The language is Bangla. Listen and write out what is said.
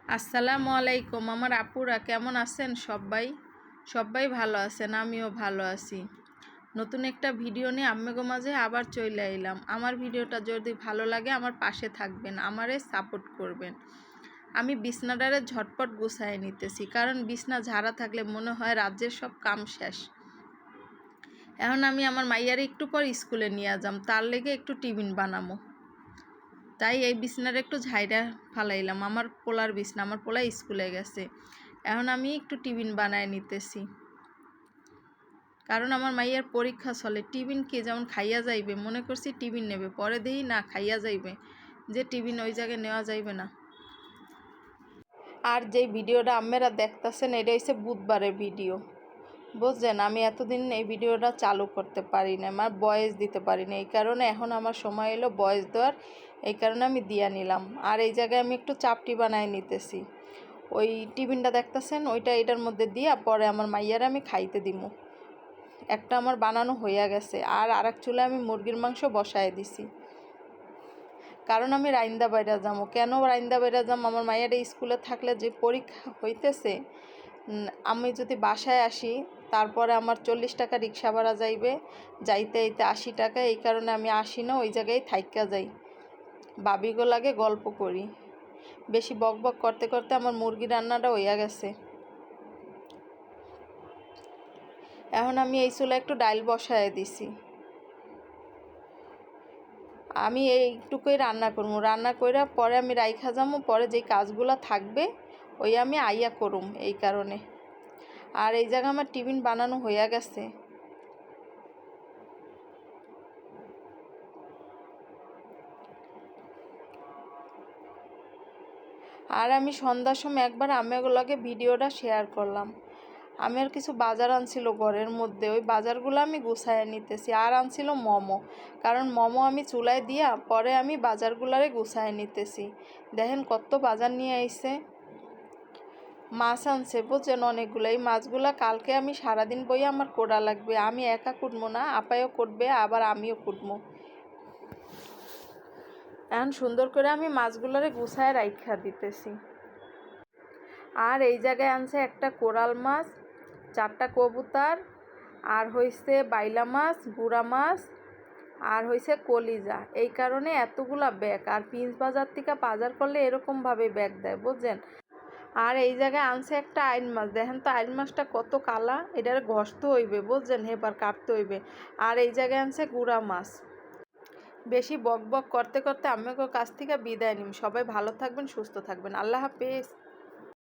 আসসালামু আলাইকুম আমার আপুরা কেমন আছেন সবাই? সবাই ভালো আছেন, আমিও ভালো আছি। নতুন একটা ভিডিও নিয়ে আপনাদের মাঝে আবার চলে আইলাম। আমার ভিডিওটা যদি ভালো লাগে আমার পাশে থাকবেন, আমারে সাপোর্ট করবেন। আমি বিছনাটারে ঝটপট গুছায় নিতেছি, কারণ বিছনা ঝাড়া থাকলে মনে হয় রাজ্যের সব কাম শেষ। এখন আমি আমার মাইয়ারে একটু পর স্কুলে নিয়ে যাম, তার লেগে একটু টিফিন বানামো। তাই এই বিছনাটা একটু ঝাইরা ফালাইলাম। আমার পোলার বিছনা, আমার পোলা স্কুলে গেছে। এখন আমি একটু টিফিন বানায় নিতেছি, কারণ আমার মাইয়ার পরীক্ষা চলে। টিফিন কি যেমন খাইয়া যাইবে মনে করছি টিফিন নেবে, পরে দেই না খাইয়া যাইবে, যে টিফিন ওই জায়গায় নেওয়া যাইবে না। আর যে ভিডিওটা আপনারা দেখতেছেন এটা হচ্ছে বুধবারের ভিডিও, বুঝছেন? আমি এতদিন এই ভিডিওটা চালু করতে পারি না, আমার ভয়েস দিতে পারি না, এই কারণে এখন আমার সময় এলো ভয়েস দেওয়ার, এই কারণে আমি দিয়া নিলাম। আর এই জায়গায় আমি একটু চাপটি বানায় নিতেছি। ওই টিফিনটা দেখতেছেন ওইটা এটার মধ্যে দিয়া পরে আমার মাইয়ারে আমি খাইতে দিমু। একটা আমার বানানো হইয়া গেছে, আর আরেক চুলায় আমি মুরগির মাংস বসায় দিছি, কারণ আমি রাইন্দা বাইরা যাবো। কেন রাইন্দা বাইরা যাবো? আমার মাইয়ার স্কুলে থাকলে যে পরীক্ষা হইতেছে, আমি যদি বাসায় আসি তারপরে আমার 40 টাকা রিক্সা ভাড়া যাইবে, যাইতে যাইতে 80 টাকা, এই কারণে আমি আসি না, ওই জায়গায় থাইকা যাই, বাবিগো লাগে গল্প করি। বেশি বক বক করতে করতে আমার মুরগি রান্নাটা হইয়া গেছে। এখন আমি এই চুলা একটু ডাইল বসায় দিছি। আমি এইটুকুই রান্না করবো, রান্না করে পরে আমি রাইখা যাবো, পরে যেই কাজগুলো থাকবে ওই আমি আইয়া করুম, এই কারণে। আর এই জায়গা আমার টিফিন বানানো হইয়া গেছে। আর আমি সন্ধ্যার সময় একবার আমিগুলোকে ভিডিওটা শেয়ার করলাম। আমি আর কিছু বাজার আনছিল ঘরের মধ্যে, ওই বাজারগুলো আমি গুছায় নিতেছি। আর আনছিল মোমো, কারণ মোমো আমি চুলায় দিয়া পরে আমি বাজারগুলারে গুছায় নিতেছি। দেখেন কত বাজার নিয়ে আইছে। মাছ আনছে বুঝছেন অনেকগুলো। এই মাছগুলা কালকে আমি সারাদিন বইয়া আমার কোড়া লাগবে, আমি একা কুটবো না, আপায়ও কুটবে আবার আমিও কুটবো। এখন সুন্দর করে আমি মাছগুলারে গুছায় রাইখা দিতেছি। আর এই জায়গায় আনছে একটা কোরাল মাছ, 4টা কবুতর, আর হইছে বাইলা মাছ, গুড়া মাছ, আর হইছে কলিজা। এই কারণে এতগুলা ব্যাগ। আর পিঞ্চ বাজার থেকে বাজার করলে এরকমভাবে ব্যাগ দেয়, বুঝছেন? আর এই জায়গায় আনছে একটা আইন মাছ, দেখেন তো আইন মাছটা কত কালা, এটার ঘষতে হইবে, বুঝছেন? হেবার কাটতে হইবে। আর এই জায়গায় আনছে গুড়া মাছ। বেশি বক বক করতে করতে আপনাদের কাছ থেকে বিদায় নিন। সবাই ভালো থাকবেন, সুস্থ থাকবেন। আল্লাহ হাফেজ।